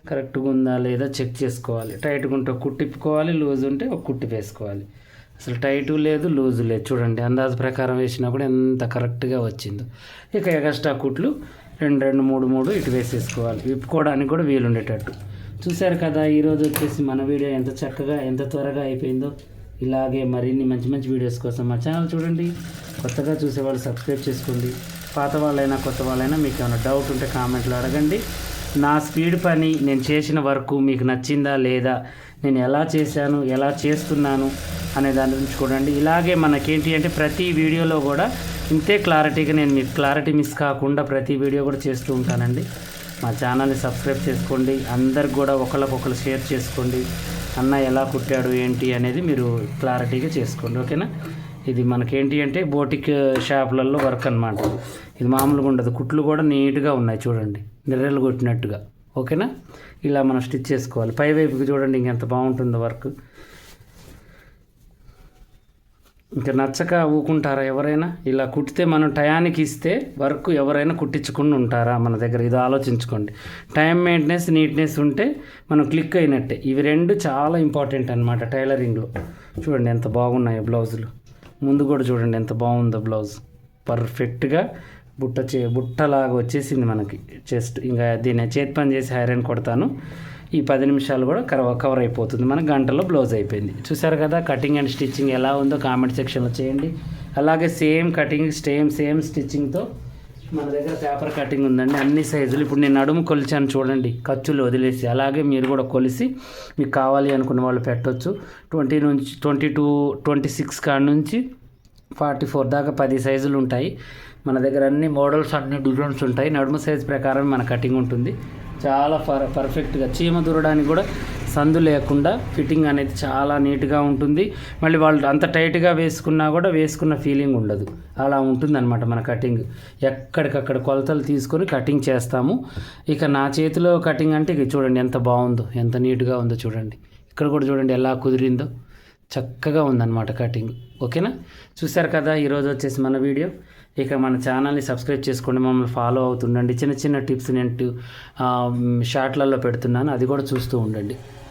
కరెక్ట్గా ఉందా లేదా చెక్ చేసుకోవాలి. టైట్గా ఉంటే కుట్టిప్పుకోవాలి, లూజ్ ఉంటే ఒక కుట్టి వేసుకోవాలి. అసలు టైటు లేదు లూజు లేదు చూడండి. అందాజు ప్రకారం వేసినా కూడా ఎంత కరెక్ట్గా వచ్చిందో. ఇక ఎక్స్ట్రా కుట్లు 2, 2, 3 ఇటు వేసేసుకోవాలి, విప్పుకోవడానికి కూడా వీలుండేటట్టు. చూశారు కదా, ఈరోజు వచ్చేసి మన వీడియో ఎంత చక్కగా ఎంత త్వరగా అయిపోయిందో. ఇలాగే మరిన్ని మంచి మంచి వీడియోస్ కోసం మా ఛానల్ చూడండి. కొత్తగా చూసేవాళ్ళు సబ్స్క్రైబ్ చేసుకోండి. పాత వాళ్ళైనా కొత్త వాళ్ళైనా మీకు ఏమైనా డౌట్ ఉంటే కామెంట్లో అడగండి. నా స్పీడ్ పని, నేను చేసిన వర్క్ మీకు నచ్చిందా లేదా, నేను ఎలా చేశాను ఎలా చేస్తున్నాను అనే దాని గురించి చూడండి. ఇలాగే మనకేంటి అంటే ప్రతి వీడియోలో కూడా ఇంతే క్లారిటీగా నేను మీకు క్లారిటీ మిస్ కాకుండా ప్రతి వీడియో కూడా చేస్తూ ఉంటానండి. మా ఛానల్ని సబ్స్క్రైబ్ చేసుకోండి. అందరికి కూడా ఒకరికొకరు షేర్ చేసుకోండి. అన్న ఎలా కుట్టాడు ఏంటి అనేది మీరు క్లారిటీగా చేసుకోండి. ఓకేనా. ఇది మనకేంటి అంటే బోటిక్ షాపులలో వర్క్ అనమాట. ఇది మామూలుగా ఉండదు, కుట్లు కూడా నీట్గా ఉన్నాయి చూడండి, నిర్రలు కొట్టినట్టుగా. ఓకేనా. ఇలా మనం స్టిచ్ చేసుకోవాలి. పై వైపుకి చూడండి ఇంకెంత బాగుంటుందో వర్క్. ఇంకా నచ్చక ఊకుంటారా ఎవరైనా? ఇలా కుట్టితే మనం టయానికి ఇస్తే వర్క్ ఎవరైనా కుట్టించుకుని ఉంటారా మన దగ్గర? ఇది ఆలోచించుకోండి. టైం మెయింటెనెన్స్, నీట్నెస్ ఉంటే మనం క్లిక్ అయినట్టే. ఇవి 2 చాలా ఇంపార్టెంట్ అనమాట టైలరింగ్లో. చూడండి ఎంత బాగున్నాయో బ్లౌజులు. ముందు కూడా చూడండి ఎంత బాగుందో బ్లౌజ్. పర్ఫెక్ట్గా బుట్టలాగా వచ్చేసింది మనకి చెస్ట్. ఇంకా దీన్ని చేతి పని చేసి ఐరన్ కొడతాను. ఈ 10 నిమిషాలు కూడా కవర్ అయిపోతుంది. మనకు గంటలో బ్లౌజ్ అయిపోయింది. చూసారు కదా కటింగ్ అండ్ స్టిచ్చింగ్ ఎలా ఉందో కామెంట్ సెక్షన్లో చేయండి. అలాగే సేమ్ కటింగ్ సేమ్ స్టిచ్చింగ్తో మన దగ్గర పేపర్ కటింగ్ ఉందండి, అన్ని సైజులు. ఇప్పుడు నేను నడుము కొలిచాను చూడండి, ఖర్చులు వదిలేసి. అలాగే మీరు కూడా కొలిసి మీకు కావాలి అనుకున్న వాళ్ళు పెట్టవచ్చు. 20 నుంచి 22, 26 కాడ నుంచి 44 దాకా 10 సైజులు ఉంటాయి మన దగ్గర. అన్ని మోడల్స్ అన్ని డిజైన్స్ ఉంటాయి. నడుము సైజు ప్రకారం మన కటింగ్ ఉంటుంది. చాలా పర్ఫెక్ట్గా చీమ దూరడానికి కూడా సందు లేకుండా ఫిట్టింగ్ అనేది చాలా నీట్గా ఉంటుంది. మళ్ళీ వాళ్ళు అంత టైట్గా వేసుకున్నా కూడా వేసుకున్న ఫీలింగ్ ఉండదు. అలా ఉంటుందన్నమాట మన కటింగ్. ఎక్కడికక్కడ కొలతలు తీసుకొని కటింగ్ చేస్తాము. ఇక నా చేతిలో కటింగ్ అంటే ఇక చూడండి ఎంత బాగుందో, ఎంత నీట్గా ఉందో చూడండి. ఇక్కడ కూడా చూడండి ఎలా కుదిరిందో, చక్కగా ఉందన్నమాట కటింగ్. ఓకేనా. చూశారు కదా ఈరోజు వచ్చేసి మన వీడియో. ఇక మన ఛానల్ని సబ్స్క్రైబ్ చేసుకోండి, మమ్మల్ని ఫాలో అవుతుండండి. చిన్న చిన్న టిప్స్ నేను షార్ట్లలో పెడుతున్నాను, అది కూడా చూస్తూ ఉండండి.